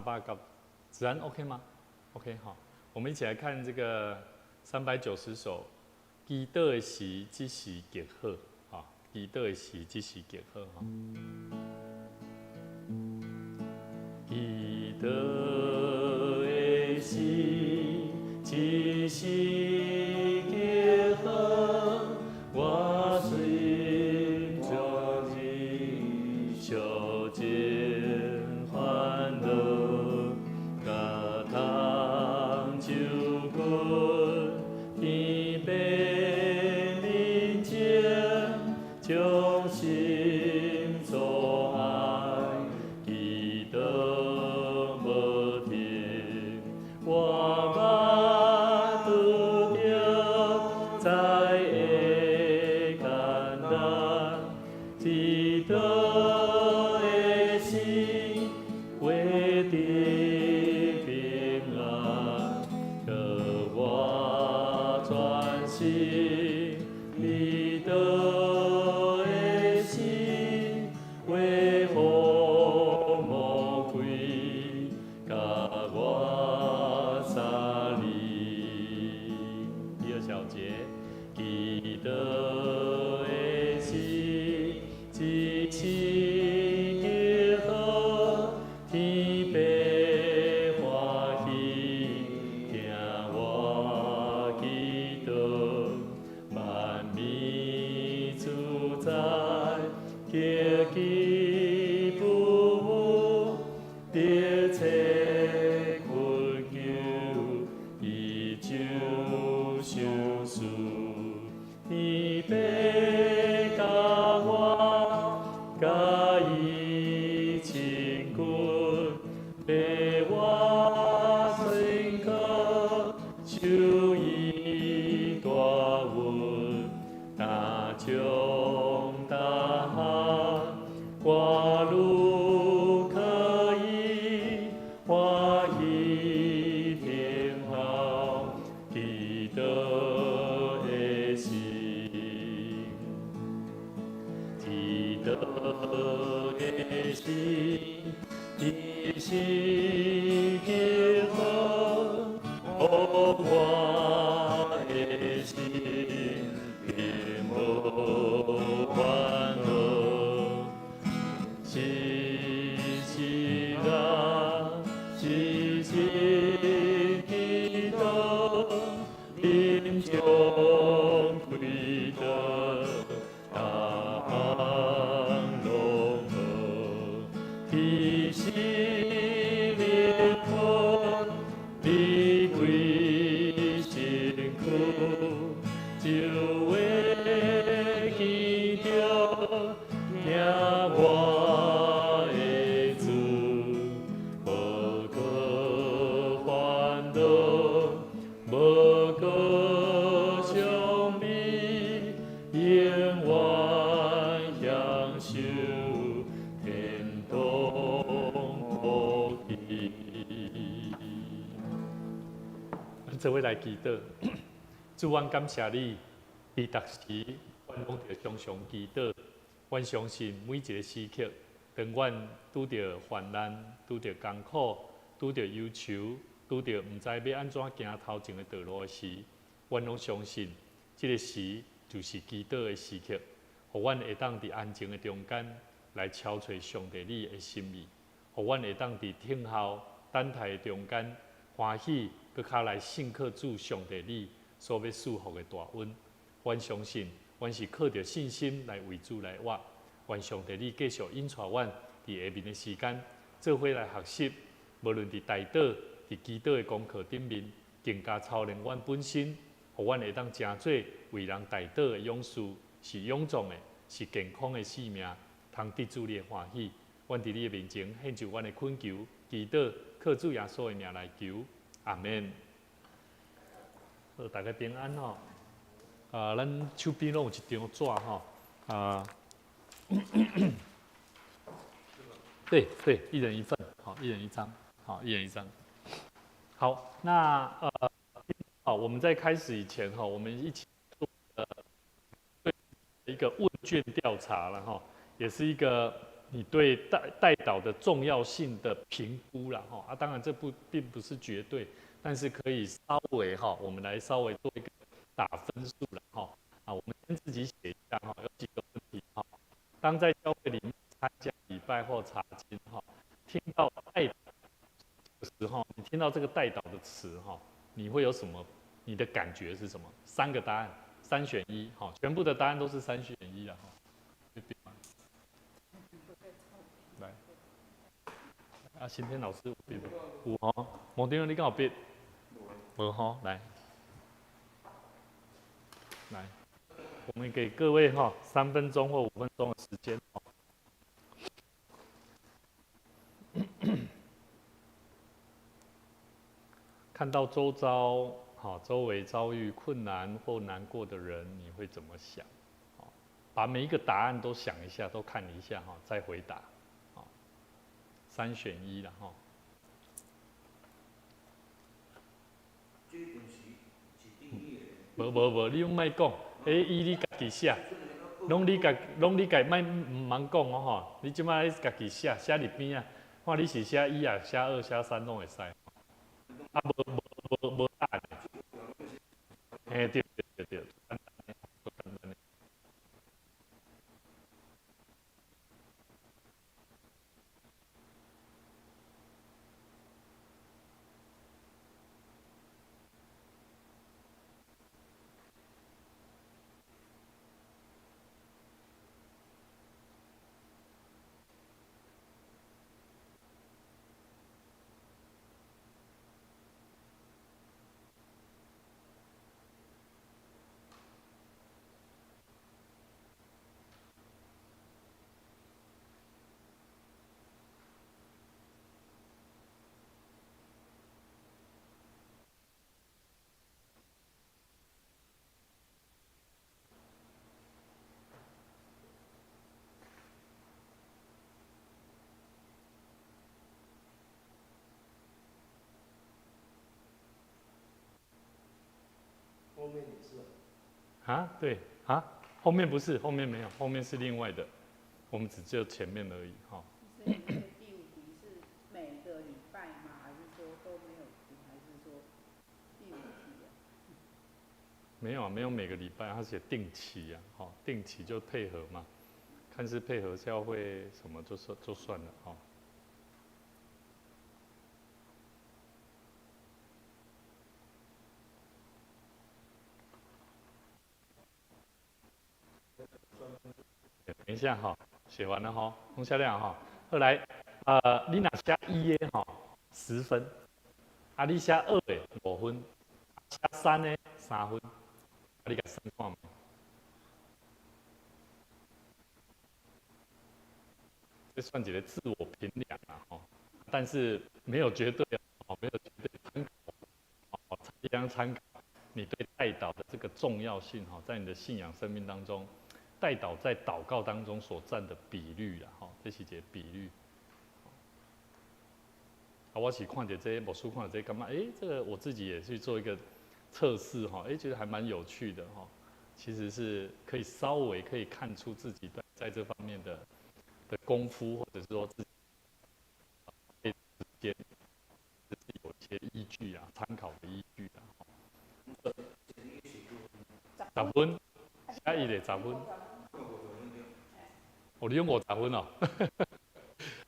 爸告子安 OK 吗 ？OK 好，我们一起来看这个390首《基督的时即是极好》啊，《基督的时即是极好》哈。基督的时即是极好，我心中的小情烦恼，甲通就困天白面前，将心所爱基督无停，我捌拄着在会简单，基督的心为的平安，可我专心你的心为何魔鬼甲我杀离？第二小节，基督的心即是极好，天白欢喜，听我基督万民主宰，结基不误，别切困求，以救赎赎，你被甲我甲伊亲近，被我深刻受伊大恩，大将大行，我路可以欢喜天好，基督的心，基督的心，即是极好，我的心并无烦恼，是啦，是基督，临终亏得大荣耀，提醒灵魂离开辛苦，就会记着听我的主，无搁烦恼，无搁伤悲，永远享受天堂福气。这位来祈祷，主，阮感谢你，伫逐时，阮拢着常常祈祷。阮相信每一个时刻，当阮拄着患难、拄着艰苦、拄着忧愁、拄着毋知要安怎行头前的道路时，阮拢相信，这个时就是祈祷的时刻，互阮会当伫安静的中间来敲找上帝你的心意，互阮会当伫听候等待的中间欢喜，搁较来信靠主上帝你所要赐福的大恩。阮相信，阮是靠着信心来为主来活。愿上帝你继续引带阮伫下面的时间，做伙来学习，无论伫大岛、伫基督的功课顶面，更加操练阮本身，互阮会当真做为人大岛的勇士，是勇壮的，是健康的性命，通得主你的欢喜。阮伫你的面前献上阮的恳求，祈祷靠主耶稣的名来求，阿门。大家平安吼。咱手边拢有一张纸吼，对，一人一份，好，一人一张，好，一人一张。好，那好，我们在开始以前哈，我们一起做一个问卷调查了哈，也是一个你对代祷的重要性的评估啦，哈啊，当然这并不是绝对，但是可以稍微哈，我们来稍微做一个打分数了哈啊，我们先自己写一下哈，有几个问题哈，当在教会里面参加礼拜或查经哈，听到代祷的时候，你听到这个代祷的词哈，你会有什么？你的感觉是什么？3个答案，3选1，哈，全部的答案都是3选1了哈。来，啊，新天老师有笔无？有吼，毛丁你敢有笔？无吼，来，我们给各位哈3分钟或5分钟的时间。看到周遭周围遭遇困难或难过的人，你会怎么想？把每一个答案都想一下，都看一下哈，再回答。3选1啦哈。无，你莫讲，依你家己写，拢你家唔茫讲哦吼，你即摆家己写入边啊，看你是写1啊，写2，写3拢会使。啊，无答案。对。后面也是啊？对啊，后面不是，后面没有，后面是另外的，我们只前面而已哈。第5题是每个礼拜吗？还是说都没有题？还是说第5题？没有啊，没有每个礼拜，他写定期啊，定期就配合嘛，看是配合教会什么就算了哈。等一下哈，写完了哈，洪小亮哈，后来你若写1的哈10分，啊你写2的5分，写3的3分，你甲算看嘛。这算一个自我评量啊哈，但是没有绝对没有绝对参考你对代祷的这个重要性哈，在你的信仰生命当中。代祷在祷告当中所占的比率啦，哈，这是一个比率。我是看到这某书看到这干嘛？这个我自己也去做一个测试哈，觉得还蛮有趣的哈。其实是可以稍微可以看出自己在这方面的功夫，或者是说自己之间有一些依据啊，参考的依据啊。10分，写伊的10分。你用50分哦。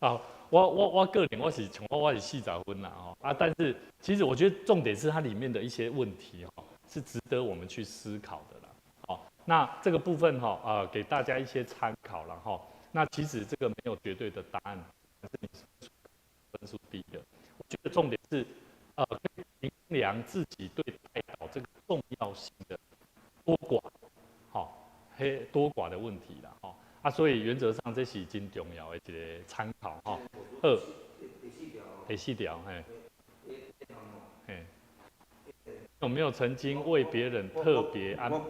好，我个人我是40分啦但是其实我觉得重点是它里面的一些问题是值得我们去思考的啦。那这个部分给大家一些参考了哈。那其实这个没有绝对的答案，但是你分数低的，我觉得重点是可以衡量自己对代祷这个重要性的多寡，多寡的问题啦所以原则上这是真重要的一个参考好，第4条，有没有曾经为别人特别安？我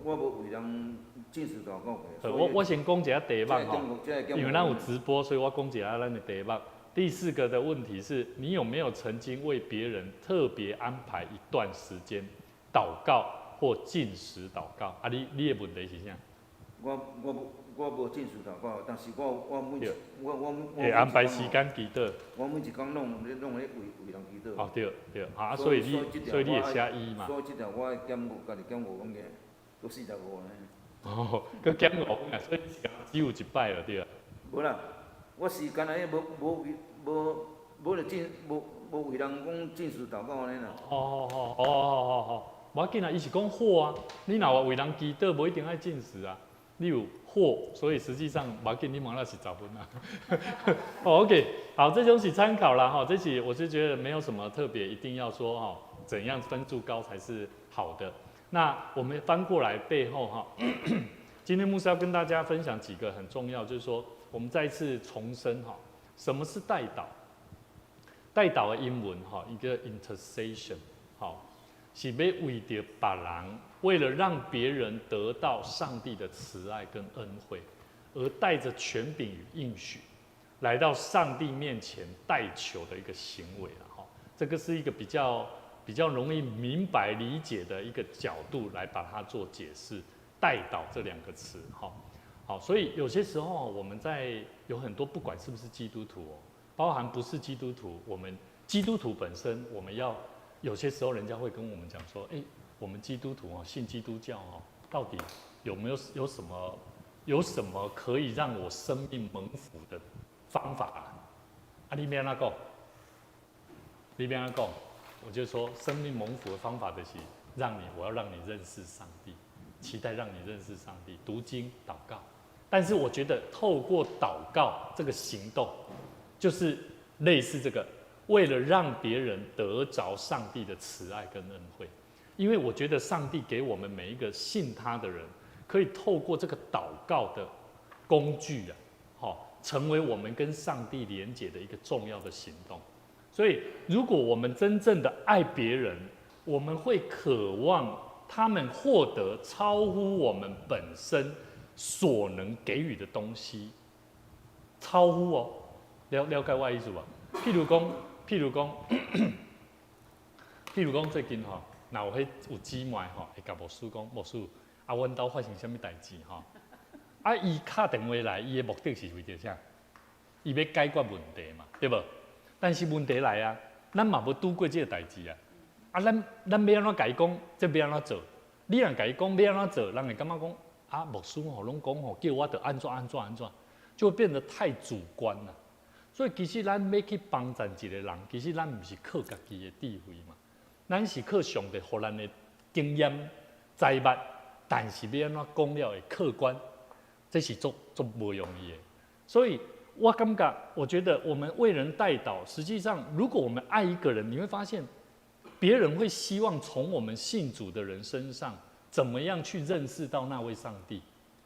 无为人正式祷告过。我先讲一下题目因为咱有直播，所以我讲一下咱的题目。第4个的问题是你有没有曾经为别人特别安排一段时间祷告或禁食祷告？你的问题是啥？我我无正式祷告，但是我每对我会安排时间祈祷。我每一工拢咧为人祈祷。哦，对对，啊，所以你会写伊嘛？所以这条我会减5，家己减5分个，都45呢。哦，佮减5分啊，所以只有一摆了对啊。无啦，我时间安尼无就正无为人讲正式祷告安尼啦。哦，无要紧啊，伊是讲好啊。你若话为人祈祷，无一定爱进食啊。你有好，所以实际上无要紧，你忙那是10分啊。OK， 好，这就是参考啦哈。这期我是觉得没有什么特别，一定要说哈，怎样分数高才是好的。那我们翻过来背后哈，今天牧师要跟大家分享几个很重要，就是说我们再一次重申哈，什么是代祷？代祷的英文哈，一个 intercession， 好，是要为着别人，为了让别人得到上帝的慈爱跟恩惠，而带着权柄与应许，来到上帝面前代求的一个行为了哈。这个是一个比较容易明白理解的一个角度来把它做解释。代祷这2个词哈，好，所以有些时候我们在有很多不管是不是基督徒哦。包含不是基督徒，我们基督徒本身，我们要有些时候人家会跟我们讲说，我们基督徒哦，信基督教哦，到底有什么可以让我生命蒙福的方法啊？你要怎讲？你要怎讲？我就说，生命蒙福的方法就是我要让你认识上帝，期待让你认识上帝，读经、祷告。但是我觉得透过祷告这个行动。就是类似这个，为了让别人得着上帝的慈爱跟恩惠，因为我觉得上帝给我们每一个信他的人，可以透过这个祷告的工具啊，成为我们跟上帝连结的一个重要的行动。所以，如果我们真正的爱别人，我们会渴望他们获得超乎我们本身所能给予的东西，超乎哦。了解我的意思吧？譬如讲，最近吼，若有姊妹吼，会甲牧师讲，牧师，阮兜发生什么代志吼？伊敲电话来，伊的目的是为着啥？伊要解决问题嘛，对无？但是问题来啊，咱嘛无拄过这个代志啊。咱要安怎甲伊讲？这要安怎做？你若甲伊讲要安怎做，人会感觉讲牧师吼拢讲吼，叫我得安怎，就会变得太主观了。所以其实咱要去帮助一个人，其实咱不是靠家己的智慧嘛，咱是靠上帝予咱的经验、财物，但是要安怎讲了会客观，这是做不容易的。所以我感觉，我觉得我们为人代祷，实际上如果我们爱一个人，你会发现，别人会希望从我们信主的人身上，怎么样去认识到那位上帝？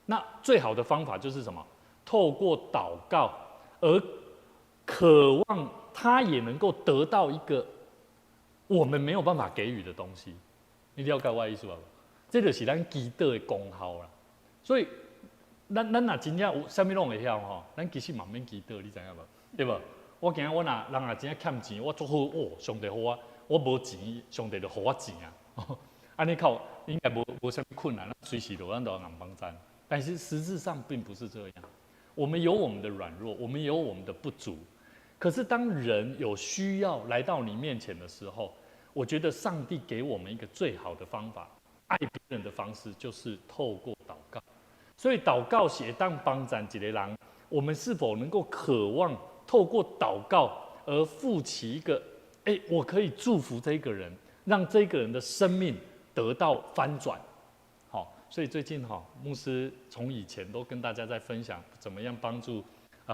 那最好的方法就是什么？透过祷告而渴望他也能够得到一个我们没有办法给予的东西，你了解我的意思吧？这就是咱祈祷的功效啦。所以，咱若真正有啥物拢会晓吼，咱其实嘛免祈祷，你知影无？对无？我今日人若真正欠钱，我做好哦，上帝好我无钱，上帝就给我钱啊。安尼靠应该无啥物困难，随时都咱都硬帮咱。但是实质上并不是这样，我们有我们的软弱，我们有我们的不足。可是当人有需要来到你面前的时候，我觉得上帝给我们一个最好的方法，爱别人的方式就是透过祷告。所以祷告是当帮助一个人，我们是否能够渴望透过祷告而负起一个，我可以祝福这个人，让这个人的生命得到翻转。好，所以最近牧师从以前都跟大家在分享怎么样帮助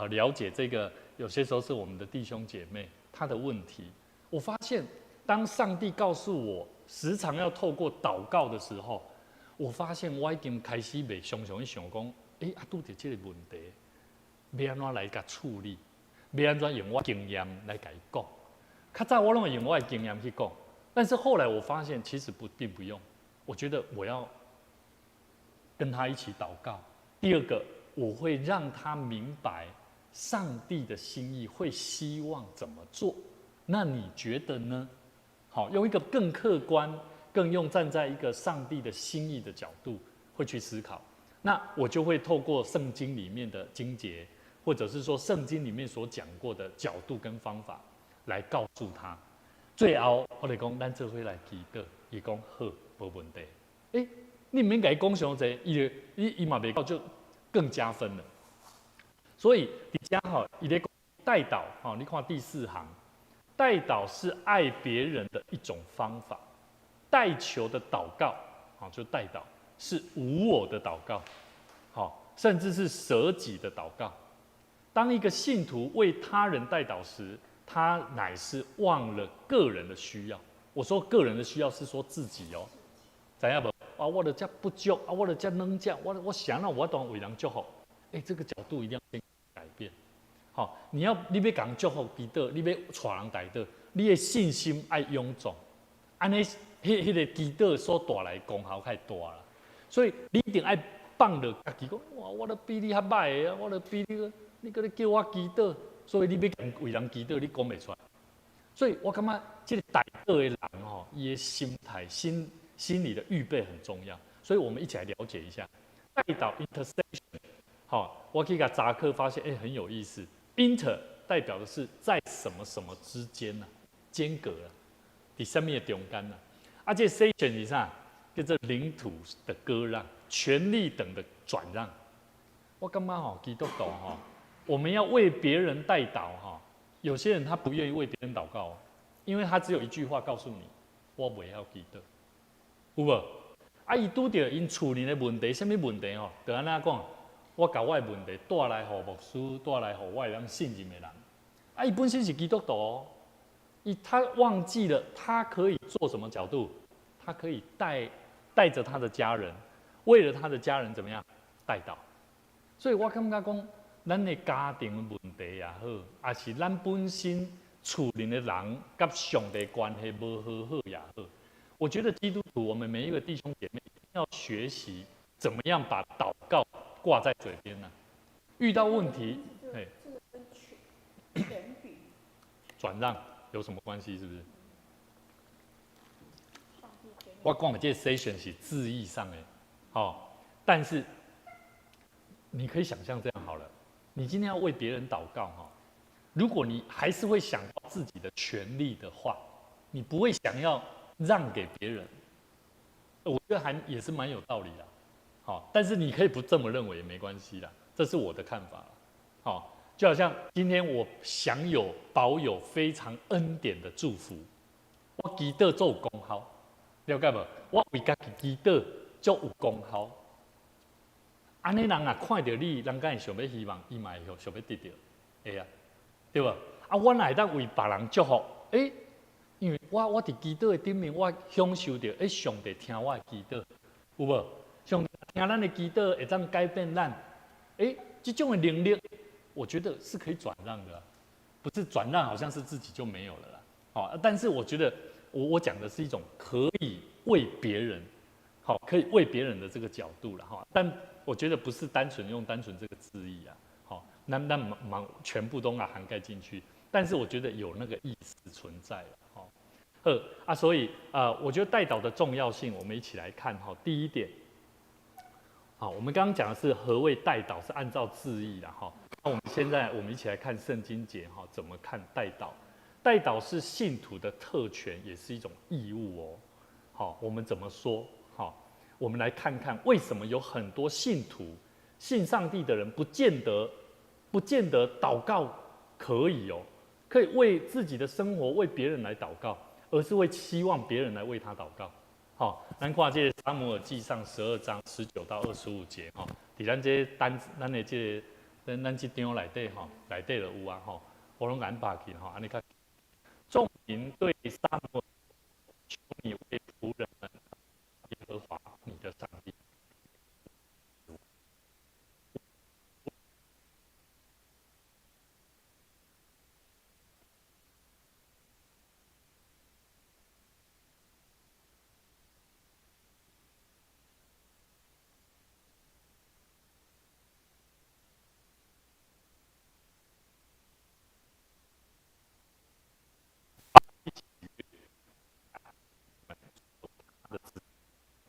了解这个。有些时候是我们的弟兄姐妹他的问题，我发现当上帝告诉我时常要透过祷告的时候，我发现我已经开始袂常常去想讲，拄着这个问题，要安怎来甲处理，要安怎用我经验来甲伊讲。较早我拢会用我的经验去讲，但是后来我发现其实并不用。我觉得我要跟他一起祷告。第二个，我会让他明白。上帝的心意会希望怎么做？那你觉得呢？好，用一个更客观、更站在一个上帝的心意的角度，会去思考。那我就会透过圣经里面的经节，或者是说圣经里面所讲过的角度跟方法，来告诉他。最后我哋讲，咱做伙来祈祷，伊讲好，无问题。你唔免甲伊讲上济，伊嘛袂到就更加分了。所以伫遮吼，伊咧讲代祷，吼，你看第4行，代祷是爱别人的一种方法，代求的祷告，好，就代祷是无我的祷告，好，甚至是舍己的祷告。当一个信徒为他人代祷时，他乃是忘了个人的需要。我说个人的需要是说自己哦，知影无？啊，我的这不足啊，我的这软弱，我想让我当为人祝福。这个角度一定要先改变。好，你要讲祝福祈祷，你要带人代祷，你的信心要臃肿，安尼迄个祈祷所带来的功效太大了。所以你一定要放了家己讲，哇，我都比你较歹啊，我都比你搁咧叫我祈祷，所以你要为人祈祷，你讲袂出来。所以我感觉这个代祷的人吼，伊的心态、心理的预备很重要。所以我们一起来了解一下代祷 intercession。好，我去甲查课发现，很有意思。inter 代表的是在什么什么之间呢、间隔了，伫什么的中间呢？这 session 是啥？叫做领土的割让，权力等的转让。我感觉吼，基督徒吼，我们要为别人代祷哈。有些人他不愿意为别人祷告，因为他只有一句话告诉你：我不要祈祷，有无？伊拄到因处理的问题，什么问题吼？就安那讲，我把我的问题带来给牧师，带来给我的信任的人。伊本身是基督徒，他忘记了他可以做什么角度？他可以带着他的家人，为了他的家人怎么样代祷？所以我感觉讲。咱的家庭问题也好，也是咱本身处理的人跟上帝关系无好好也好。我觉得基督徒，我们每一个弟兄姐妹一定要学习怎么样把祷告挂在嘴边呢？遇到问题，这个跟权柄转让有什么关系？是不是？我讲的这 session 是字义上的，但是你可以想象这样好了。你今天要为别人祷告哈，如果你还是会想到自己的权利的话，你不会想要让给别人，我觉得也是蛮有道理的，好，但是你可以不这么认为也没关系啦，这是我的看法，好，就好像今天我保有非常恩典的祝福，我祈祷做有功效，了解无？我为家己祈祷就有功效。安尼人啊，看到你，人敢会想要希望，伊嘛会想要得到，会啊，对无？我哪会当为别人祝福？因为我伫祈祷的顶面，我享受到，上帝听我的祈祷，有无？上帝听咱的祈祷，会当改变咱，这种的能力，我觉得是可以转让的，不是转让，好像是自己就没有了啦。但是我觉得我讲的是一种可以为别人，可以为别人的这个角度了哈，但。我觉得不是单纯用单纯这个字义啊，那全部都涵盖进去，但是我觉得有那个意思存在了，所以我觉得代祷的重要性，我们一起来看第一点，我们刚刚讲的是何谓代祷，是按照字义的那我们一起来看圣经节怎么看代祷？代祷是信徒的特权，也是一种义务哦。我们怎么说？我们来看看为什么有很多信徒、信上帝的人不见得祷告可以可以为自己的生活、为别人来祷告，而是会期望别人来为他祷告。咱看这撒母耳记上12章19到25节伫咱这咱的这咱这张内底内底就有啊我拢眼把去安尼看，众民对撒母耳求你为仆人们。耶和华你的上帝，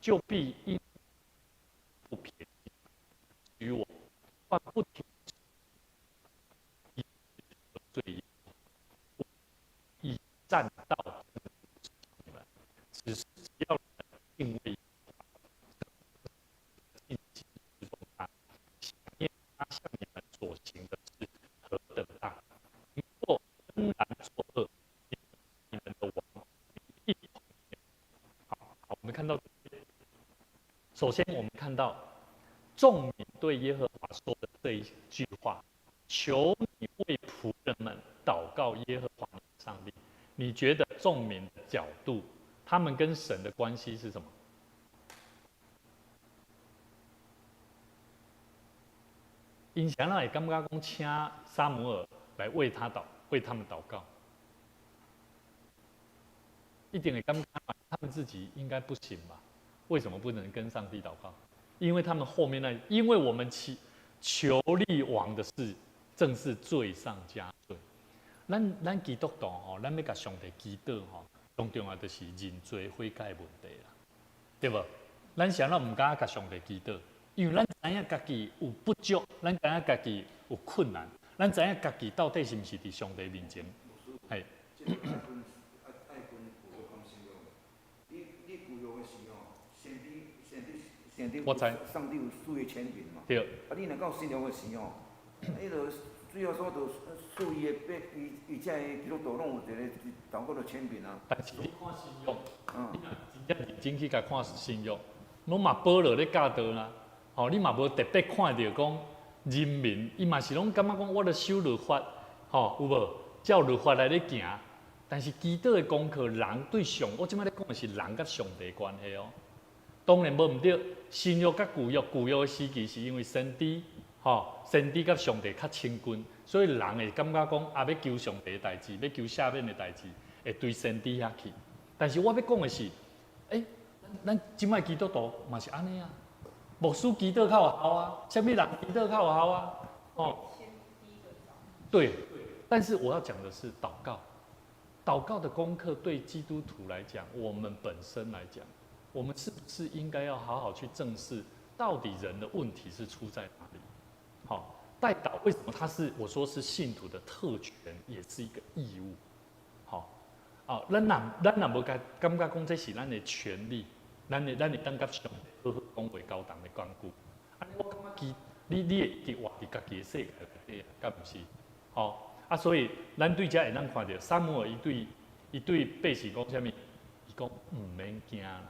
就必因不撇弃，敬畏尽心侍奉他，想念他向你们所行的事何等大。你若仍然作恶，你们的王必同灭。好，我们看到，首先我们看到众民对耶和华说的这一句话：求你为仆人们祷告耶和华上帝。你觉得众民的角度，他们跟神的关系是什么？因想让也感觉讲请撒母耳来为他们祷告，一点也感觉他们自己应该不行吧？为什么不能跟上帝祷告？因为他们后面因为我们求立王的事，正是罪上加罪。咱基督徒吼，咱要甲上帝祈祷吼，最重要就是认罪悔改的问题啦，对无？咱想咱唔敢甲上帝祈祷，因为咱知影家己有不足，咱知影家己有困难，咱知影家己到底是毋是伫上帝面前，系。我知。上帝有赐予权柄嘛？对。啊，你若到信仰的时候，迄个最后说就赐予的，伊遮的基督徒拢有一个祷告的权柄啊。但是你看信用，真正认真去甲看信用，拢嘛保罗咧教导啦。吼，你嘛无特别看到讲人民，伊嘛是拢感觉讲我咧守律法，吼有无？照律法来咧行。但是基督的功课，人对上，我即摆咧讲的是人甲上帝关系哦。当然无毋对，新约甲旧约的时期是因为先知，先知甲上帝较亲近，所以人会感觉讲要求上帝的代志，要求下面的代志，会对先知遐去。但是我要讲的是，咱即摆基督徒嘛是安尼啊，牧师祈祷较有效啊，啥物人祈祷较有效啊？对。但是我要讲的是祷告，祷告的功课对基督徒来讲，我们本身来讲。我们是不是应该要好好去正视，到底人的问题是出在哪里？好，代祷为什么我说是信徒的特权，也是一个义务。好，咱若无感觉讲这是咱的权利，咱会当甲上帝好好讲话交谈的关顾。我感觉你会一直活伫家己的世界内底，敢不是？好，所以咱对遮会当看到撒母耳伊对百姓讲啥物？伊讲唔免惊啦。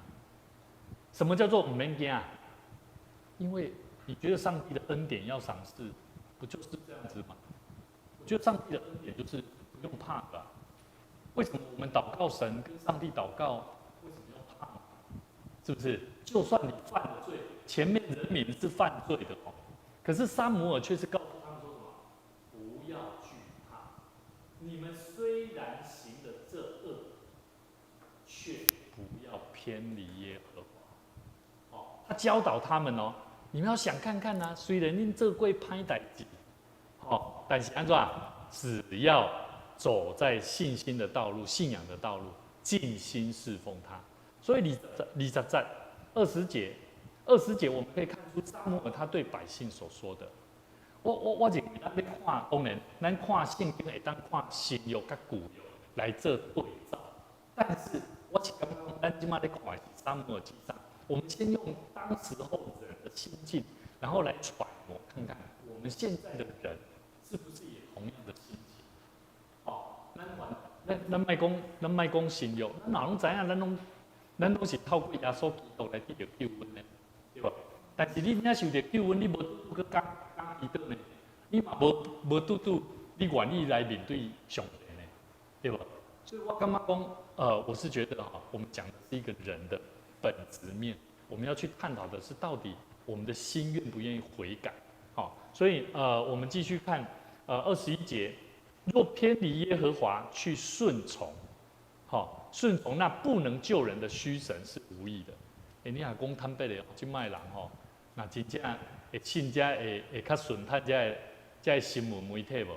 什么叫做唔免惊？因为你觉得上帝的恩典要赏赐，不就是这样子吗？我觉得上帝的恩典就是不用怕的。为什么我们祷告神跟上帝祷告，为什么要怕？是不是？就算你犯了罪，前面人民是犯罪的哦，可是撒母耳却是告诉他们说什么？不要惧怕，你们虽然行了这恶，却不要偏离耶和华。他教导他们哦，你们要想看看啊，虽然恁做过歹代志，但是安怎？只要走在信心的道路、信仰的道路，尽心侍奉他。所以20节，我们可以看出撒母耳他对百姓所说的。我认为咱要看，当然咱看圣经会当看新约甲旧约来做对照，但是我是感觉咱即马咧看的是撒母耳记上。我们先用当时候人的心境，然后来揣摩看看我们现在的人是不是也同样的心情。咱莫讲新约，咱哪拢知影，咱拢是透过耶稣基督来得到救恩的，对吧？但是你领受到救恩，你无去讲基督呢，你嘛无拄你愿意来面对上帝呢，对吧？所以我感觉讲，我是觉得我们讲的是一个人的本质面，我们要去探讨的是到底我们的心愿不愿意悔改。好，所以我们继续看21节，若偏离耶和华去顺从，顺从那不能救人的虚神是无益的。你若讲坦白的，即卖人那真正会信遮会较顺探遮的新闻媒体无？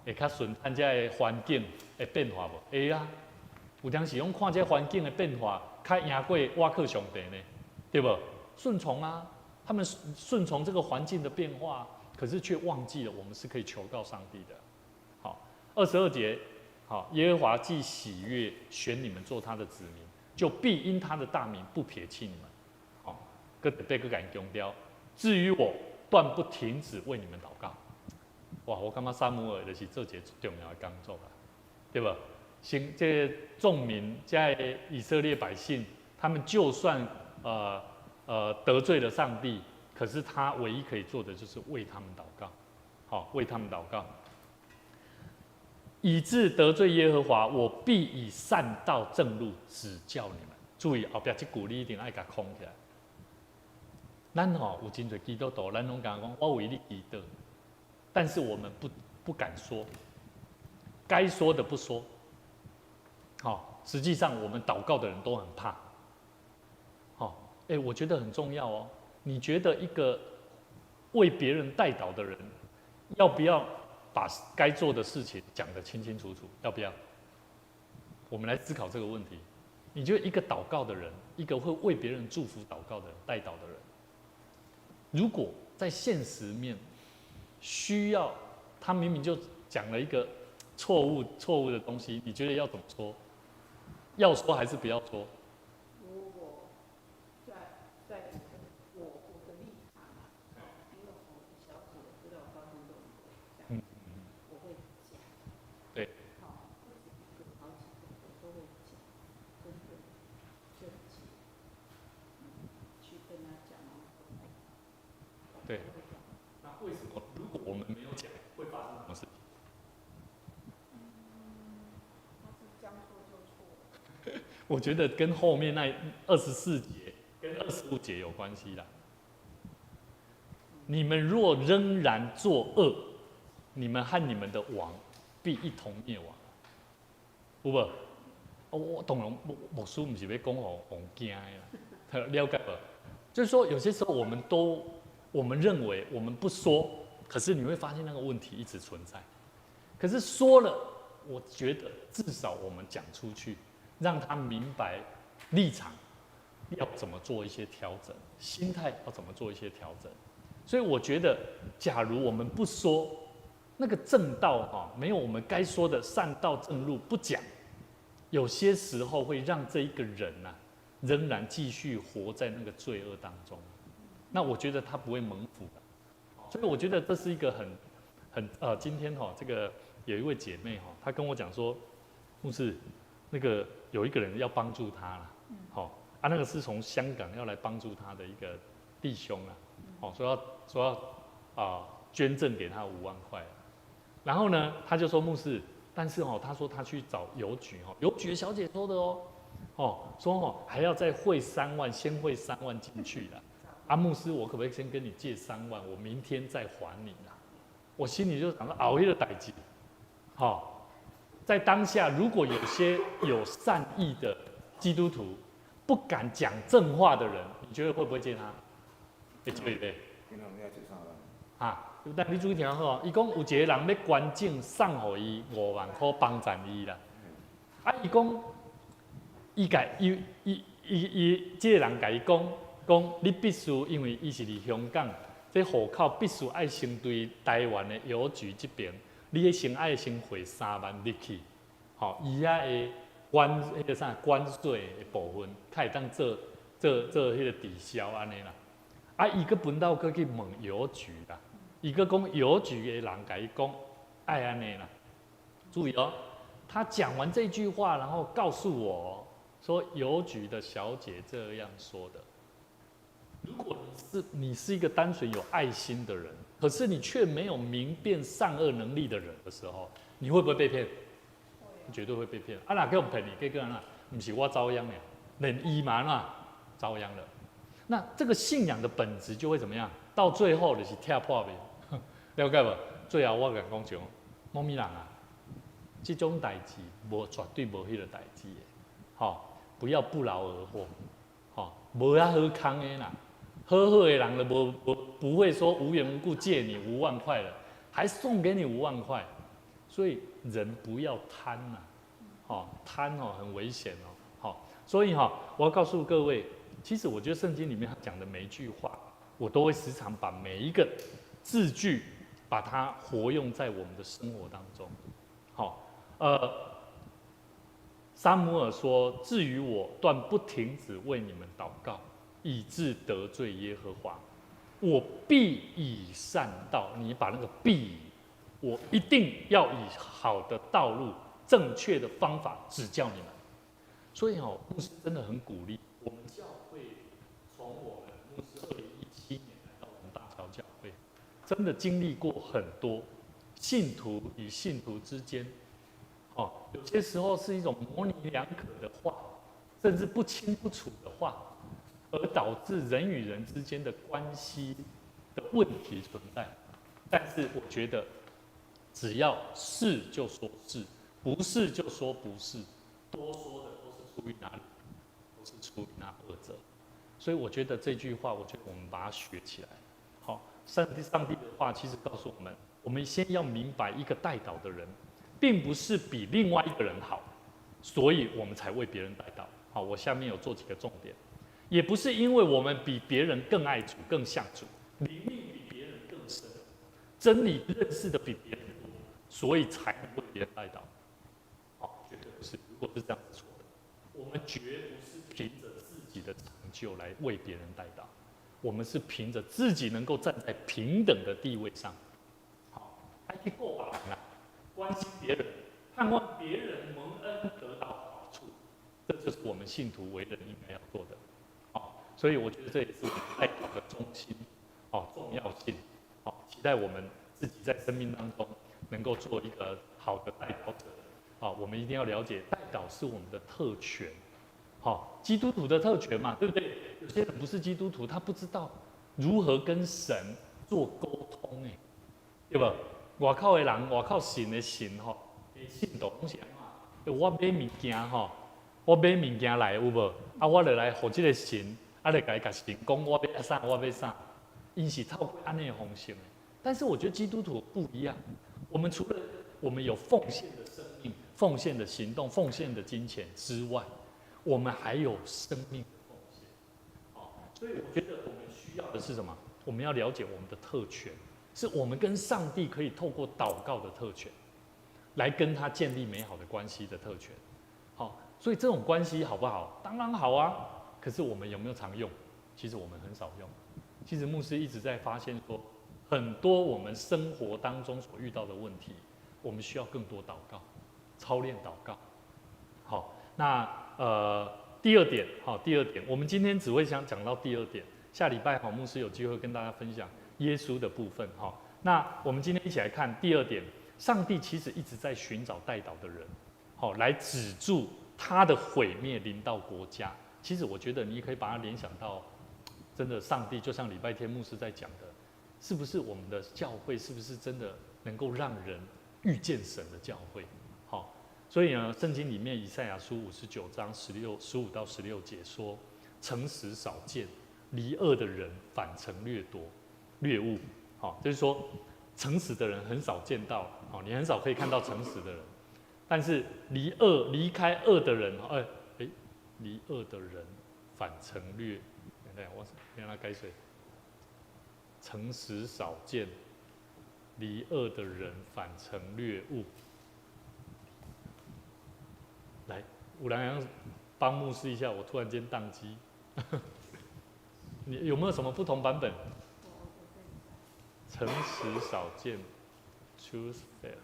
会较顺探遮的环境的变化无？会啊，有当时拢看这环境的变化。较赢过挖克上帝呢，对不？顺从啊，他们顺从这个环境的变化，可是却忘记了我们是可以求告上帝的。好，22节，好，耶和华既喜悦选你们做他的子民，就必因他的大名不撇弃你们。好，特别敢强调，至于我，断不停止为你们祷告。哇，我感觉撒母耳就是做一个重要的工作啦，对吧？这众民在以色列百姓，他们就算得罪了上帝，可是他唯一可以做的就是为他们祷告，好，为他们祷告。以致得罪耶和华，我必以善道正路指教你们。注意后边这句你一定要给它空起来。咱有真侪基督徒，咱拢讲我为你祈祷，但是我们不敢说，该说的不说。好，实际上我们祷告的人都很怕。好，我觉得很重要哦。你觉得一个为别人代祷的人，要不要把该做的事情讲得清清楚楚？要不要？我们来思考这个问题。你觉得一个祷告的人，一个会为别人祝福祷告的人、代祷的人，如果在现实面需要他明明就讲了一个错误的东西，你觉得要怎么说？要说还是不要说？如果在我的立场啊，因为我小姐知道发生这种这样，我会讲。对。好，不止一个，好几个，我都会讲，针对症结，去跟他讲。对。那为什么如果我们没有讲，会发生什么事情？他是将错就错。我觉得跟后面那24节跟25节有关系啦。你们若仍然作恶，你们和你们的王必一同灭亡。有无？我当然牧师不是要讲互王惊的啦，了解无？就是说，有些时候我们认为我们不说，可是你会发现那个问题一直存在。可是说了，我觉得至少我们讲出去，让他明白立场要怎么做一些调整，心态要怎么做一些调整。所以我觉得，假如我们不说那个正道没有我们该说的善道正路不讲，有些时候会让这一个人仍然继续活在那个罪恶当中。那我觉得他不会蒙福的。所以我觉得这是一个今天这个有一位姐妹她跟我讲说，牧师，那个有一个人要帮助她啦，那个是从香港要来帮助她的一个弟兄啦，说要捐赠给他5万块，然后呢，他就说牧师，但是他说他去找邮局邮局的小姐说的说还要再汇3万，先汇3万进去啦。牧师，我可不可以先跟你借3万，我明天再还你啦？我心里就想说，熬夜的代志，在当下，如果有些有善意的基督徒不敢讲正话的人，你觉得会不会借他？会借呗？但你注意听好，伊讲有一个人要捐赠送给伊5万块帮衬伊啦。伊讲，这个人甲伊讲，你必须因为伊是伫香港，这户口必须爱先对台湾的邮局这边，你先爱先汇3万入去，伊的关税的部分，他会当做迄个抵消安尼啦。伊个分到搁去问邮局啦。伊个讲邮局的人甲伊讲爱安尼啦，注意他讲完这句话，然后告诉我说邮局的小姐这样说的。如果你是一个单纯有爱心的人，可是你却没有明辨善恶能力的人的时候，你会不会被骗？你绝对会被骗。哪叫骗你？这个人不是我遭殃的，连伊嘛遭殃了。那这个信仰的本质就会怎么样？到最后就是踢破面。了解无？最后我甲讲像，某咪人这种代志绝对无迄个代志的，不要不劳而获，无遐好康的啦，好的人就不会说无缘无故借你5万块了，还送给你5万块，所以人不要贪贪很危险所以我要告诉各位，其实我觉得圣经里面他讲的每一句话，我都会时常把每一个字句，把它活用在我们的生活当中。撒母耳说：“至于我，断不停止为你们祷告，以致得罪耶和华。我必以善道，你把那个必，我一定要以好的道路、正确的方法指教你们。”所以牧师真的很鼓励我们教会，从我们牧师2017年来到我们大桥教会，真的经历过很多信徒与信徒之间。有些时候是一种模棱两可的话，甚至不清不楚的话，而导致人与人之间的关系的问题存在。但是我觉得，只要是就说是，不是就说不是，多说的都是出于哪里？都是出于那恶者。所以我觉得这句话，我觉得我们把它学起来。上帝的话其实告诉我们，我们先要明白一个带导的人，并不是比另外一个人好，所以我们才为别人带导。好，我下面有做几个重点，也不是因为我们比别人更爱主、更像主，灵命比别人更深，真理认识的比别人多，所以才能为别人带导。绝对不是。如果是这样子错的，我们绝不是凭着自己的成就来为别人带导，我们是凭着自己能够站在平等的地位上，还可以够把人啊，关心别人，盼望别人蒙恩得到好处，这就是我们信徒为人应该要做的。所以我觉得这也是我们带导的中心，重要性。期待我们自己在生命当中能够做一个好的带导者。我们一定要了解，带导是我们的特权。基督徒的特权嘛，对不对？有些人不是基督徒，他不知道如何跟神做沟通，对吧？外口的人，外口信的信，信徒拢是安怎？我买物件我买物件来有无？我就来互这个神，就甲神讲我要啥，我要啥。因是透过安尼的方式。但是我觉得基督徒不一样，我们除了我们有奉献的生命、奉献的行动、奉献的金钱之外，我们还有生命的奉献。所以我觉得我们需要的是什么？我们要了解我们的特权，是我们跟上帝可以透过祷告的特权，来跟他建立美好的关系的特权。所以这种关系好不好？当然好啊。可是我们有没有常用？其实我们很少用。其实牧师一直在发现说，很多我们生活当中所遇到的问题，我们需要更多祷告，操练祷告。好，那第二点，我们今天只会想讲到第二点，下礼拜牧师有机会跟大家分享耶稣的部分。那我们今天一起来看第二点，上帝其实一直在寻找带导的人，来止住他的毁灭临到国家。其实我觉得你可以把它联想到，真的上帝就像礼拜天牧师在讲的，是不是我们的教会是不是真的能够让人遇见神的教会？所以呢，圣经里面以赛亚书59章15到16节说：“诚实少见，离恶的人反成掠物。”就是说诚实的人很少见到，你很少可以看到诚实的人，但是离开恶的人，离恶的人反成掠。我让他改水。诚实少见，离恶的人反成掠物。来，有人要帮牧师一下，我突然间宕机。你有没有什么不同版本？诚实少见 ，choose fair。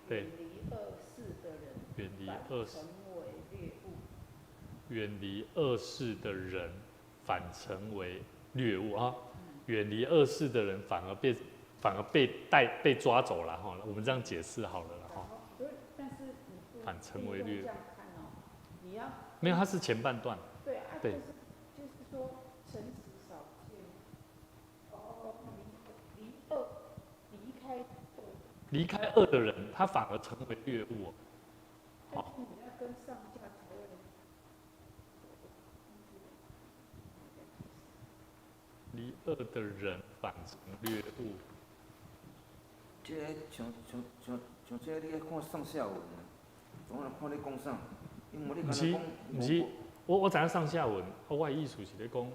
对，远离恶事的人，远离恶事，成为猎物。远离恶事的人，反成为掠物啊！远离恶事的人，反而被抓走了哈。我们这样解释好了啦哈。但是你反成为掠物。你要没有，它是前半段。对啊，对，就是说诚实少见，离开恶的人，他反而成为掠物。但是你要跟上架才会。离恶的人反成掠物。这个像这个你爱看上下文啊，总来看你讲啥，因为你不是敢若不是，我知影上下文，我的意思是咧讲，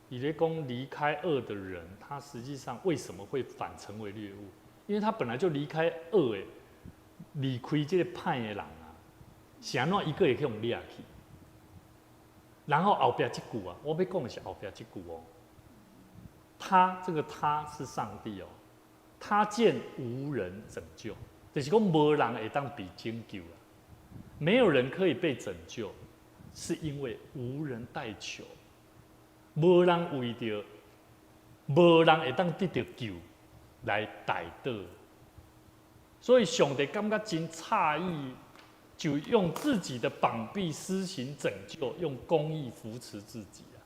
伊咧讲离开恶的人，他实际上为什么会反成为掠物？因为他本来就离开恶的，离开这个歹的人啊，是安怎一个也可以用掠去。然后后边这句啊，我要讲的是后边这句哦，他这个他是上帝哦，他见无人拯救，就是讲无人会当被拯救啊，没有人可以被拯救，是因为无人代求，无人为着，无人会当得到救来代祷，所以上帝感觉真诧异。就用自己的膀臂施行拯救，用公义扶持自己啊！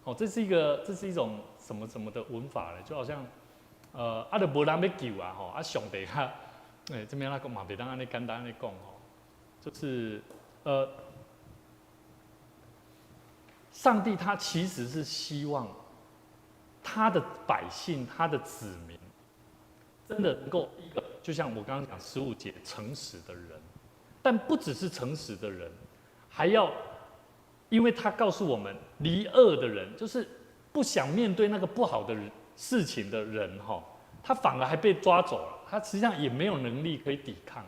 哦，这是一种什么的文法呢？就好像就无人要救啊！吼，上帝他，这边那个嘛，别当安尼简单安尼讲吼，就是上帝他其实是希望他的百姓、他的子民，真的能够一个，就像我刚刚讲15节，诚实的人。但不只是诚实的人，还要，因为他告诉我们，离恶的人，就是不想面对那个不好的事情的人，哈，他反而还被抓走了，他实际上也没有能力可以抵抗，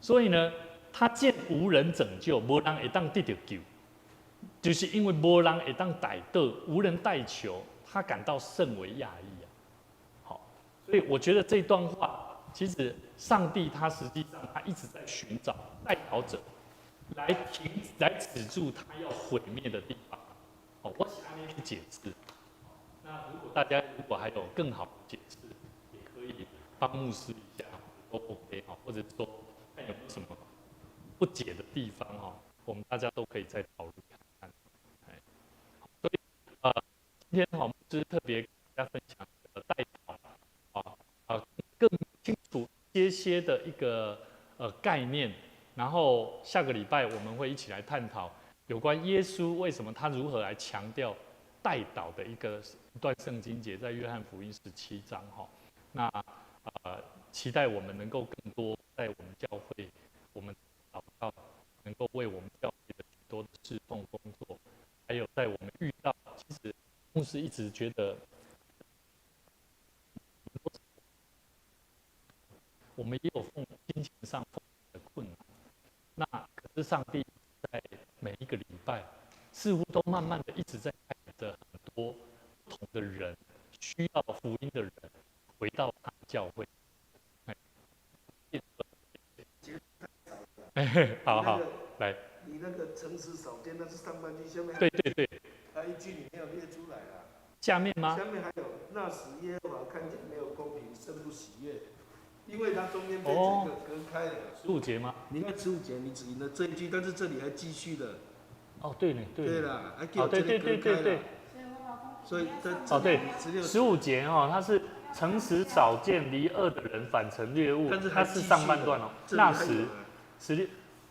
所以呢，他见无人拯救，无人会当得到救，就是因为无人会当代祷，无人代求，他感到甚为讶异啊。好，所以我觉得这段话。其实，上帝他实际上他一直在寻找代祷者，来止住他要毁灭的地方。哦，我想按去解释。那如果大家还有更好的解释，也可以帮牧师一下，都 OK 哈，或者说看有没有什么不解的地方哈，我们大家都可以再讨论看看。所以今天牧师特别跟大家分享代祷更清楚些的一个概念，然后下个礼拜我们会一起来探讨有关耶稣为什么他如何来强调代祷的一段圣经节，在约翰福音17章哈。那期待我们能够更多在我们教会，我们祷告能够为我们教会的许多的侍奉工作，还有在我们遇到，其实牧师一直觉得。我们也有金钱上的困难，那可是上帝在每一个礼拜，似乎都慢慢的一直在带着很多不同的人，需要福音的人回到他的教会。好，来。你那个诚实少见，那是上半句，下面对，还有一句你没有列出来啦。下面吗？下面还有那时耶和华看见没有公平，甚不喜悦。因为它中间被这个隔开了，15节吗？你看15节，你只引了这一句，但是这里还继续的。哦，对呢，对啦，还给我这里隔开了。所以对，15节哦，它是诚实少见，离恶的人反成掠物，它是上半段哦。那时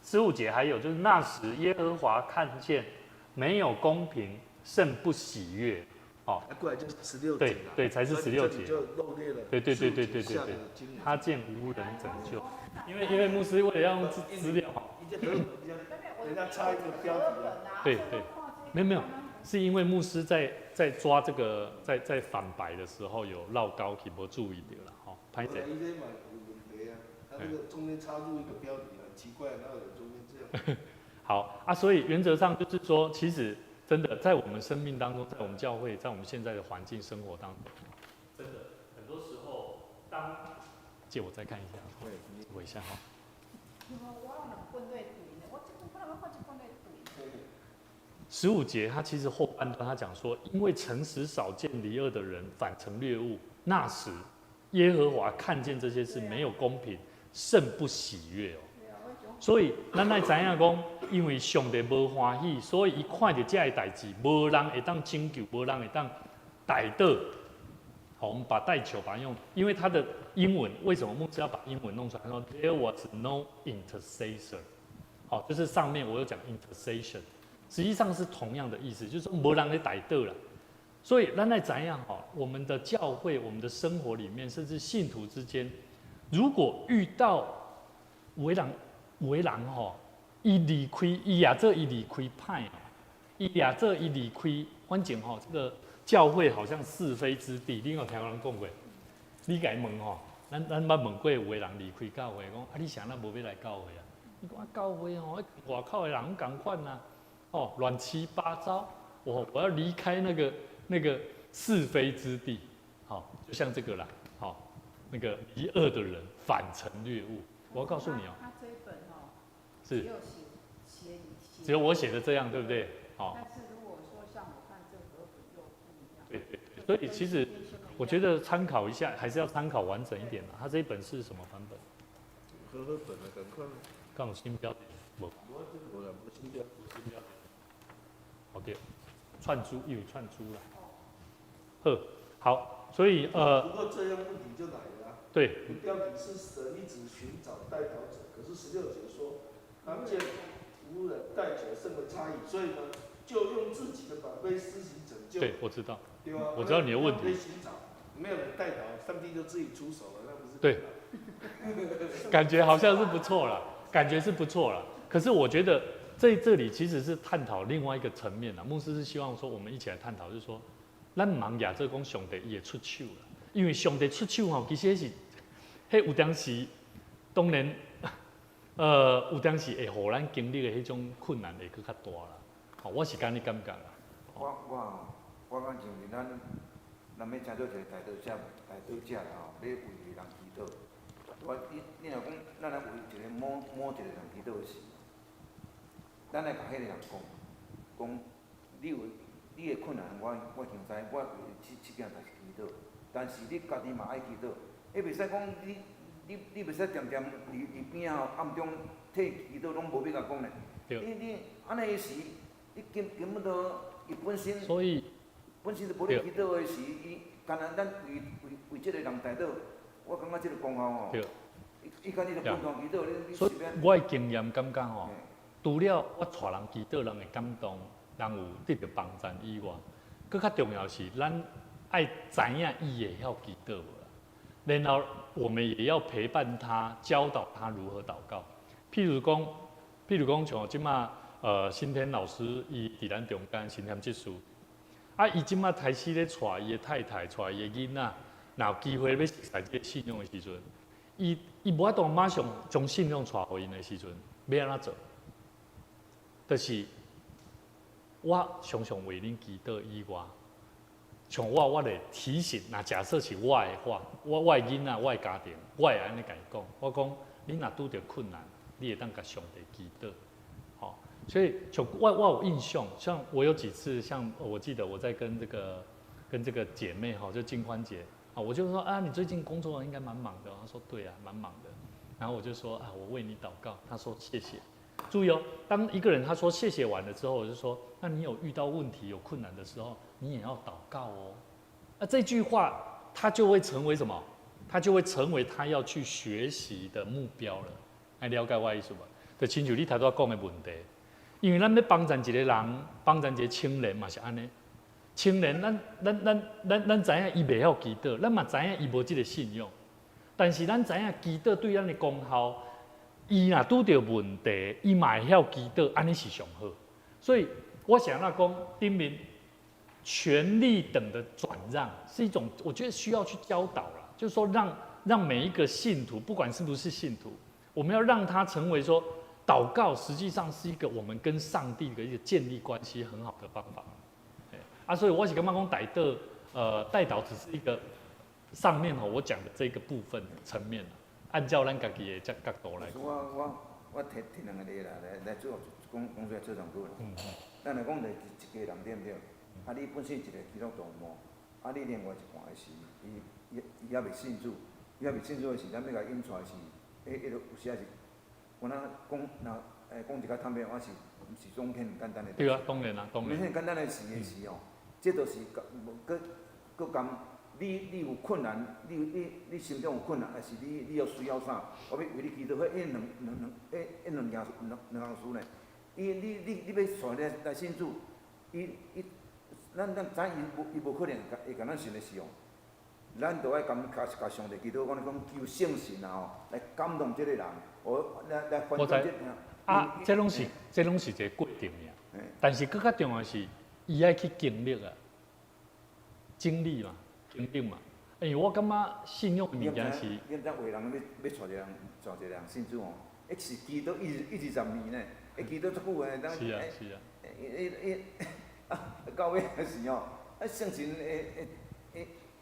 ，15节还有就是那时耶和华看见没有公平，甚不喜悦。哦，过来就是16节对，才是16节，就漏列了。对，他见无人拯救，因为牧师为了要用资料，人家插一个标题啊。对，没有，是因为牧师在抓这个在反白的时候有绕高去，没注意到了哈，拍谁？他这个中间插入一个标题，很奇怪，哪有中间这样？好啊，所以原则上就是说，其实。真的，在我们生命当中，在我们教会，在我们现在的环境生活当中，真的很多时候，借我再看一下，我一下哈。15节，他其实后半段他讲说，因为诚实少见，离恶的人反成掠物，那时耶和华看见这些事没有公平，甚不喜悦哦。所以，咱来知影讲，因为上帝无欢喜，所以伊看到这个代志，无人会当拯救，无人会当代祷。好，我们把代求把它用，因为它的英文为什么牧师要把英文弄出来？他说 There was no intercessor。好，就是上面我有讲 intercession，实际上是同样的意思，就是说无人来代祷了。所以咱来怎样哈？我们的教会、我们的生活里面，甚至信徒之间，如果遇到有的人吼，伊离开，伊也做伊离开派哦，伊也做伊离开，反正吼这个教会好像是非之地。你有听人讲过？你甲伊问吼，咱捌问过有的人离开教会，讲啊，你啥那无要来教会啊？你讲啊，教会吼，外口的人共款啊，哦，乱七八糟，我要离开那个是非之地，好，就像这个啦，好，那个离恶的人反成掠物。我要告诉你哦，他这一本哦，是写只有我写的这样，对不对？好，但是如果说像我看这个本又不一样。对，所以其实我觉得参考一下，还是要参考完整一点的。他这一本是什么版本？和本的赶快。刚有新标题，无新标。好的，串珠又有串珠了。好，所以不过这样问题就来了、啊。对。你标题是神一直寻找代祷者，可是16节说，他见无人代求甚为差异，所以呢，就用自己的宝贝施行拯救。对，我知道。对吧？我知道你的问题。寻找，没有人代祷，上帝就自己出手了，那不是？对。感觉好像是不错了，感觉是不错了。可是我觉得这里其实是探讨另外一个层面了。牧师是希望说我们一起来探讨，就是说，咱唔盲亚这讲上帝伊会出手了，因为上帝出手吼，其实是，迄有当时，当然，有当时会互咱经历的迄种困难会更较大啦。好，我是咁你感觉啦。我感像是咱要请做一个代祷者啦吼，要为人祈祷。你若讲，咱来为一个某一个人祈祷时，咱来甲迄个人讲你的困难，我诚知，我为这件代志祈祷。但是你家己嘛爱祈祷，迄袂使讲你袂使常常伫边仔暗中替祈祷，拢无要甲讲咧。你安尼时，你根本都伊本身就无咧祈祷的时，伊干那咱为这个人代祷，我感觉这个功效吼。伊家己就共同祈祷，你所以我的经验感觉吼，除了我带人祈祷，人会感动，人有得到帮助以外，更较重要是咱爱知影伊会晓祈祷无啦。然后我们也要陪伴他，教导他如何祷告。譬如讲像即马新天老师伊伫咱中间新添技术，伊即马开始咧带伊的太太，带伊的囡仔，若有机会要实在这个信仰的时阵。伊无法度马上将信仰带互因的时阵，要安怎做？就是我常常为恁祈祷以外，像我会提醒，那假设是我的话，我的囡仔，我的家庭，我会安尼甲伊讲，我讲你若拄着困难，你会当甲上帝祈祷，好，所以像我有印象，像我有几次，像我记得我在跟这个姐妹哈，就金欢姐。我就说啊，你最近工作应该蛮忙的。她说对啊，蛮忙的。然后我就说啊，我为你祷告。她说谢谢。注意哦，当一个人他说谢谢完了之后，我就说，那你有遇到问题、有困难的时候，你也要祷告哦。那这句话，他就会成为什么？他就会成为他要去学习的目标了。来了解我的意思吧？就亲像你头拄讲的问题，因为咱要帮助一个人，帮助一个青年嘛是安尼。青年，咱知影伊袂晓祈祷，咱嘛知影伊无即个信仰。但是咱知影祈祷对咱的功效，伊若拄着问题，伊嘛会晓祈祷，安尼是上好。所以我想要讲，顶面权力等的转让是一种，我觉得需要去教导啦，就是说让每一个信徒，不管是不是信徒，我们要让他成为说，祷告实际上是一个我们跟上帝的一个建立关系很好的方法。所以我是感觉讲代祷只是一个上面我讲的这个部分层面按照咱家己的角度来。我提两个例来做讲出来做上句啦。咱来讲就一家人对不对？你本身一个基督徒嘛，你另外一半的是伊也未信主，伊也未信主的是，咱要甲引出来是，迄有时是，我讲讲一个坦白话是，毋是种很简单的。对啊，当然啦，当然。很简单的事的时哦。这就是佮讲，你有困难，你心中有困难，还是你有需要啥？我要为你祈祷，两件事呢。你要带来信主，咱知伊无可能会甲咱神的使用，咱就爱甲上帝祈祷，讲求圣神啊吼，来感动即个人，来翻转即啊，这拢是一个过程呀。但是更较重要的是，伊爱去经历啊，经历嘛，经历嘛。因为我感觉信用的物件是，你知为人要带一个人信主吼，是祈祷120年呢，祈祷足久诶，当是啊是啊，到尾是吼，圣神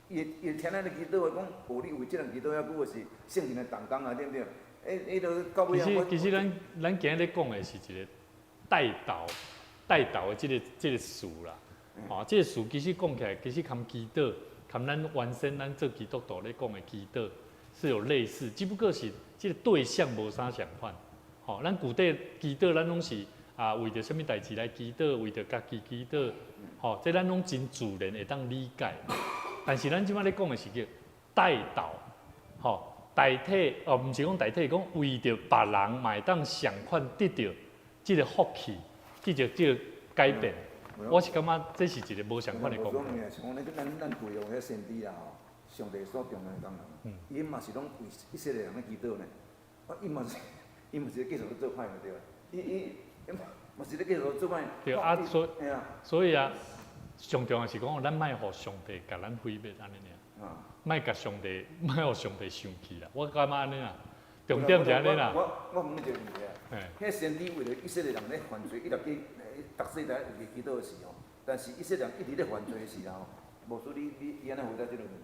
伊会听咱的祈祷，讲哦，你为即人祈祷遐久，是圣神的动工啊，对不对？就到尾啊。其实咱今日咧讲的是一个带导的这个词啦。哦，这个词其实讲起来，其实跟祈祷，跟咱原先咱做基督徒咧讲的祈祷是有类似，只不过是这个对象无啥相反。吼，咱古代祈祷，咱拢是为着什么代志来祈祷，为着家己祈祷。吼，这咱拢真自然会当理解。但是咱即摆咧讲的是叫带导，吼。代替毋是讲代替，讲为着别人嘛会当相款得到即个福气，即个改变。我是感觉这是一个无相款的功能。咱培养遐先知啊吼，上帝所重要的功能，伊嘛是拢为以色列人咧祈祷呢。伊嘛是咧继续咧做歹对吧？伊嘛是咧继续做歹。对啊，所以啊，上重要是讲，咱莫互上帝甲咱毁灭安尼尔。莫甲上帝，莫互上帝生气啦。我感觉安尼啦，重点是安尼啦。我问你一个问题啊，迄先知为了以色列人咧犯罪，伊逐世代会祈祷的时候，但是以色列人一直咧犯罪的时候，无说你安怎回答这个问题？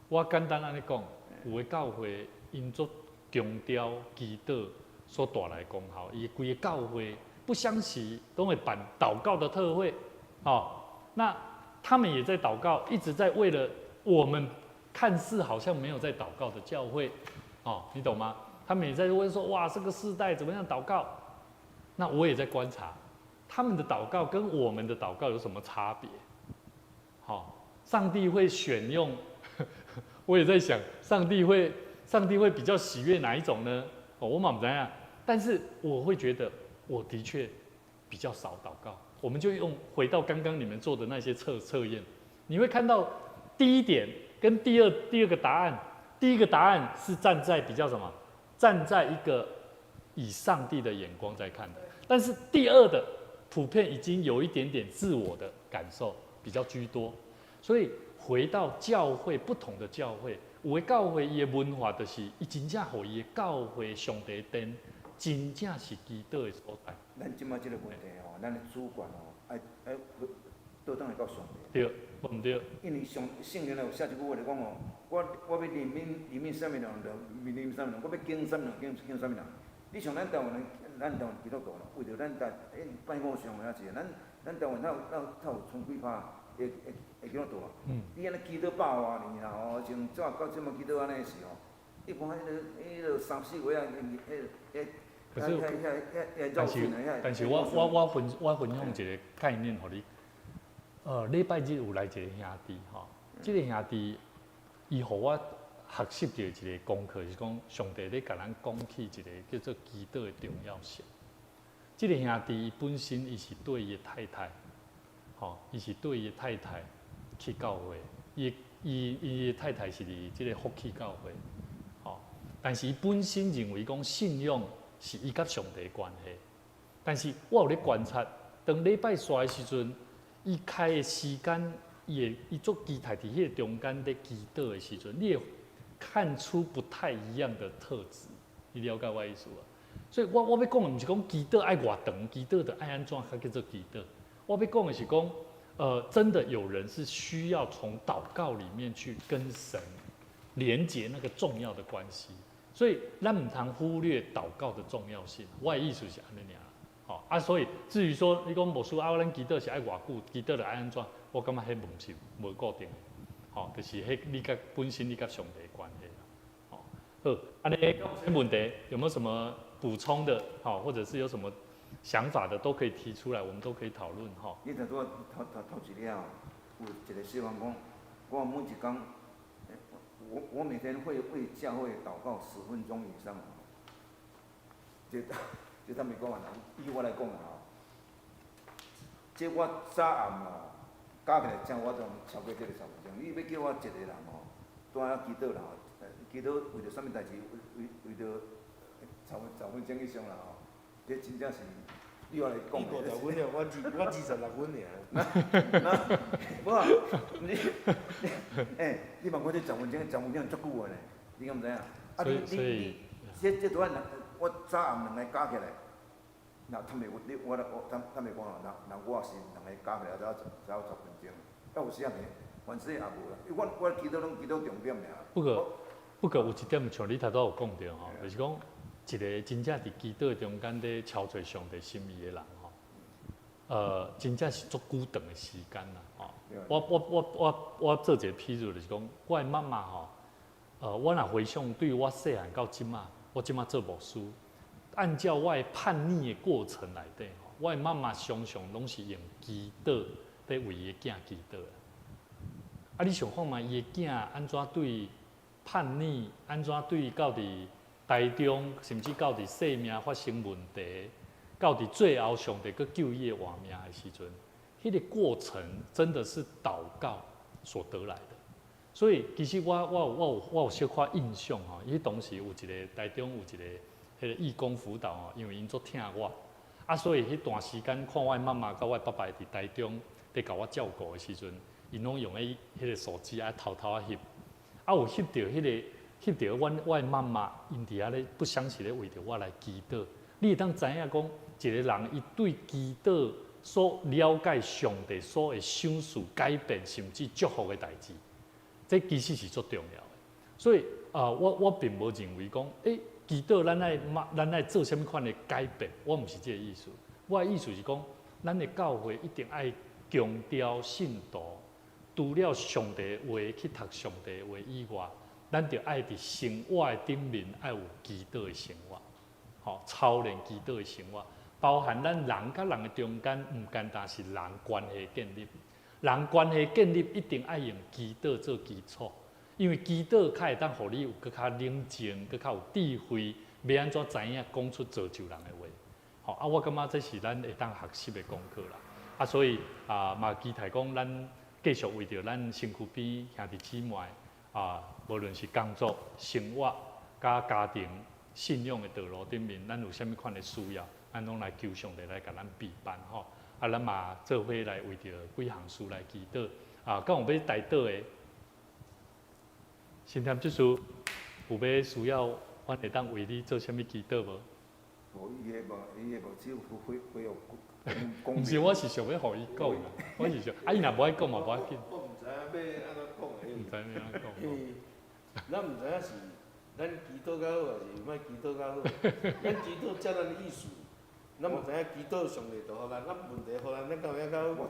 我简单安尼讲，有的教会因做强调祈祷所带来功效，伊规个教会不相时都会办祷告的特会，那他们也在祷告，一直在为了我们看似好像没有在祷告的教会，你懂吗？他们也在问说，哇，这个世代怎么样祷告？那我也在观察，他们的祷告跟我们的祷告有什么差别？上帝会选用，我也在想，上帝会比较喜悦哪一种呢？我嘛不知道，但是我会觉得，我的确比较少祷告。我们就回到刚刚你们做的那些测验，你会看到第一点跟第二个答案，第一个答案是站在比较什么？站在一个以上帝的眼光在看的，但是第二的普遍已经有一点点自我的感受比较居多，所以回到教会不同的教会，有的教会伊的文化就是伊真正互伊的教会上帝殿真正是基督的所在。咱即摆即个问题吼，咱的主管吼，爱倒转来到上帝。对，毋对？因为圣经内有写一句话来讲吼，我要怜悯啥物人就怜悯啥物人，我要敬啥物人敬啥物人。你像咱台湾人，咱台湾基督徒啦，为着咱拜五上遐济，咱台湾有剩几拍会基督徒啊？你安尼祈祷百外年啦吼，从早到即摆祈祷安尼是吼，一般迄个3、4月啊，可是，但是我分享一个概念互你。礼拜日有来一个兄弟吼，这个兄弟伊互我学习到一个功课，是讲上帝咧甲咱讲起一个叫做祈祷的重要性。这个兄弟伊本身伊是对伊的太太，伊是对伊的太太去教会，伊的太太是伫这个福气教会，但是伊本身认为讲信仰是伊甲上帝的关系，但是我有咧观察，当礼拜三的时阵，伊开的时间，伊做基台伫迄个中间咧祈祷的时阵，你会看出不太一样的特质，你了解我意思无？所以我要讲的毋是讲祈祷爱偌长，祈祷就爱安怎才叫做祈祷。我要讲的是讲，真的有人是需要从祷告里面去跟神连结那个重要的关系。所以咱唔通忽略祷告的重要性。我的意思是安尼尔，所以至于说你讲无需要咱祈祷是爱偌久，祈祷就爱安怎，我感觉迄问是无固定的，就是迄你甲本身你甲上帝的关系啦，好，安尼这问题有没有什么补充的，或者是有什么想法的都可以提出来，我们都可以讨论哈。你头拄头一了，有一个希望讲，我每一天。我每天会为教会祷告10分钟以上，这他们讲啊，以我来讲啊，这我早暗啊，加起来正我总超过这个10分钟。你要叫我一个人吼，拄啊祈祷啦吼，祈祷为着啥物代志？为着10分钟以上啦吼，这真正是对我来讲。你50分了，我26分尔。无啊，你问我这10分钟足久的呢，你敢毋知影？啊，你这拄啊，我早暗2个加起来，若坦白我坦白讲咯，若我是2个加起来才有10分钟，啊有时啊凡事也无啦，因为我祈祷拢祈祷重点尔。不过有一点像你头拄有讲到吼，就是讲一个真正伫祈祷中间咧操作上帝心意的人吼，真正是足久长的时间啦吼。我做一个譬如就是讲，我的妈妈吼，我若回想对我细汉到即马，我即马做牧师，按照我的叛逆的过程内底吼，我的妈妈常常拢是用祈祷咧为伊的囝祈祷的。啊，你想看嘛？伊的囝安怎对叛逆，安怎对到伫台中，甚至到伫生命发生问题，到伫最后上帝搁救伊的活命的时阵，迄个过程真的是祷告所得来的。所以其实我有小可印象吼，伊当时有一个台中有一个迄个义工辅导吼，因为因足疼我，啊，所以迄段时间看我妈妈甲我爸爸伫台中咧甲我照顾的时阵，因拢用迄个手机啊偷偷翕，啊有翕到我的妈妈因伫遐咧不相时咧为着我来祈祷。你会当知影讲，一个人伊对祈祷所了解上帝所会想事改变，甚至祝福的代志，这其实是足重要的。所以我并无认为讲，祈祷咱爱做啥物款的改变，我毋是这个意思。我的意思是讲，咱的教会一定爱强调信徒，除了上帝话去读上帝话以外，咱就爱伫生活的顶面爱有祈祷的生活，吼，操练祈祷的生活，包含咱人甲人的中间，毋单单是人关系建立，人关系建立一定爱用祈祷做基础，因为祈祷较会当互你有更较冷静，更较有智慧，要安怎知影讲出造就人的话，吼啊，我感觉这是咱会当学习的功课啦，啊，所以嘛期待讲咱继续为着咱身躯边兄弟姊妹无论是工作、生活、甲家庭、信仰的道路顶面，咱有啥物款的需要，咱拢来求上帝来甲咱陪伴吼。啊，咱嘛做伙来为着几项事来祈祷。敢有要带祷的？新添即事有要需要，我会当为你做啥物祈祷无？无，伊个无，只有会有公。毋是，我是想要互伊讲啦，我是想，伊若无爱讲嘛，无要紧。我毋知影要安怎讲诶。毋知影要安怎讲。咱毋知影是咱祈祷较好，还是莫祈祷较好？咱祈祷照咱的意思，咱毋知影祈祷上帝就互咱，问题互咱，咱到遐较好。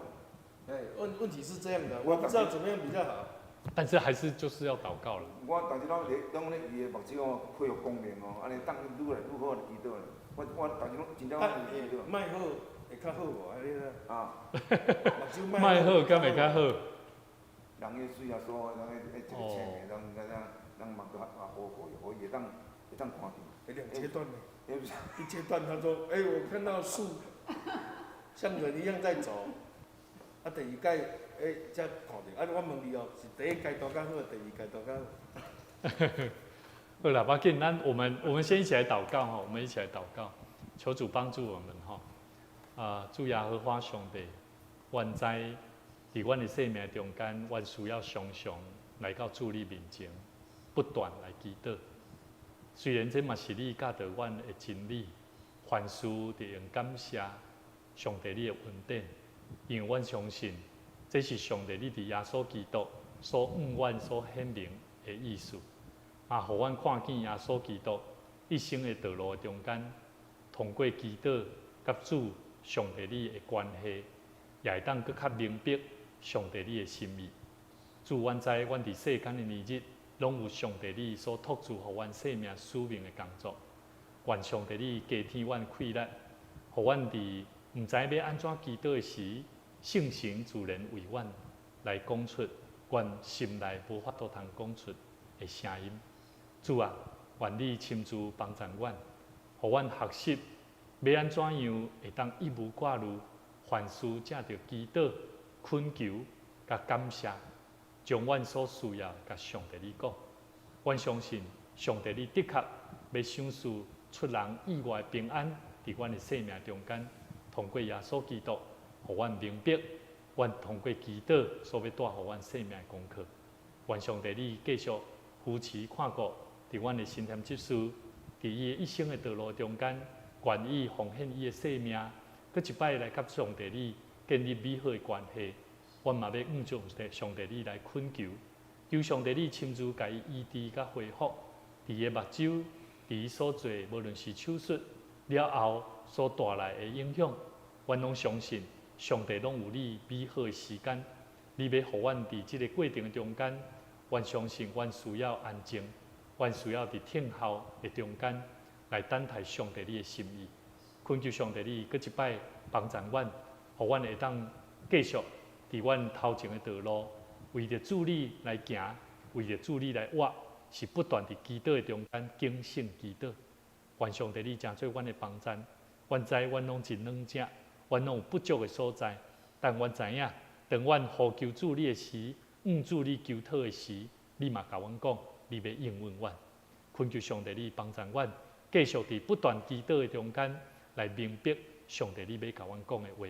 问题是这样的，我不知道怎么样比较好。但是还是就是要祷告了。我当时拢咧伊的目睭哦，配合光明哦，安尼当愈来愈好的祈祷咧。我当时拢真正祈祷。卖好会较好无？安尼啦。目睭卖好敢会较好？人个水啊，所人个一个青的，人目都好，互伊会当看见。两阶段的，一阶段他说，我看到树像人一样在走，第二届才看到，我问你哦，是第一阶段较好，第二阶段较好？好啦，不要紧，我们先一起来祷告哈，我们一起来祷告，求主帮助我们哈。主耶和华上帝，愿在伫阮的生命中间，阮需要常常来到主你面前，不断来祈祷。虽然这嘛是你教导阮的真理，凡事就用感谢上帝你的恩典，因为阮相信这是上帝你伫耶稣基督所阮所显明的意思，互阮看见耶稣基督一生的道路中间，通过祈祷甲主上帝你的关系，也会当搁较明白上帝你的心意。主，阮知阮伫世间的年日，拢有上帝你所托付互阮生命使命的工作。愿上帝你加添阮气力，互阮伫毋知要安怎祈祷的时，圣神自然为阮来讲出阮心内无法度通讲出的声音。主啊，愿你亲自帮助阮，互阮学习要安怎样会当一无挂虑，凡事正着祈祷、恳求，甲感谢，将阮所需要甲上帝你讲。阮相信上帝你的确要赏赐出人意外平安，伫阮的生命中间，通过耶稣基督，互阮明白，阮通过祈祷所要带互阮生命的功课。愿上帝你继续扶持看顾，伫阮的身添执事，伫伊的一生的道路中间，愿意奉献伊的生命，搁一摆来甲上帝你建立美好的关系。阮嘛要向上帝你来恳求，求上帝你亲自甲伊医治甲恢复，伫伊的目睭，伫伊所做无论是手术了后所带来的影响，阮拢相信上帝拢有你美好的时间。你要互阮伫即个过程中间，阮相信阮需要安静，阮需要伫听候的中间来等待上帝你的心意。恳求上帝你搁一摆帮助阮，互阮会当继续伫阮头前的道路，为着主你来行，为着主你来活，是不断伫祈祷的中间警醒祈祷。愿上帝你诚做阮的帮助。阮知阮拢真软弱，阮拢有不足的所在，但阮知影，当阮呼求主你的时，主你求讨的时，你嘛甲阮讲，你要应允阮。恳求上帝你帮助阮，继续伫不断祈祷的中间来明白上帝你要甲阮讲的话。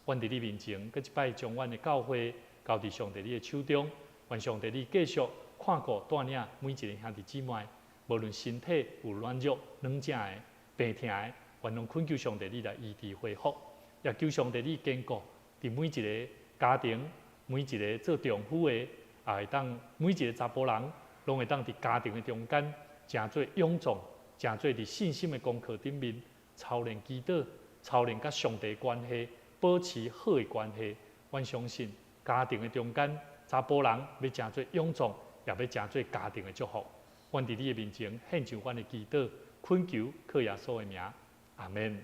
阮伫你面前，搁一摆将阮的教会交伫上帝你的手中。愿上帝你继续看顾带领每一个兄弟姊妹，无论身体有软弱、软弱的、病痛的，愿拢恳求上帝你来医治恢复，也求上帝你坚固伫每一个家庭、每一个做丈夫的，也会当每一个查甫人，拢会当伫家庭的中间，诚做勇壮，诚做伫信心的功课顶面操练祈祷，操练甲上帝的关系。保持好的关系，阮相信家庭的中间，查甫人要诚做勇壮，也要诚做家庭的祝福。阮伫你的面前献上阮的祈祷，恳求靠耶稣的名，阿门。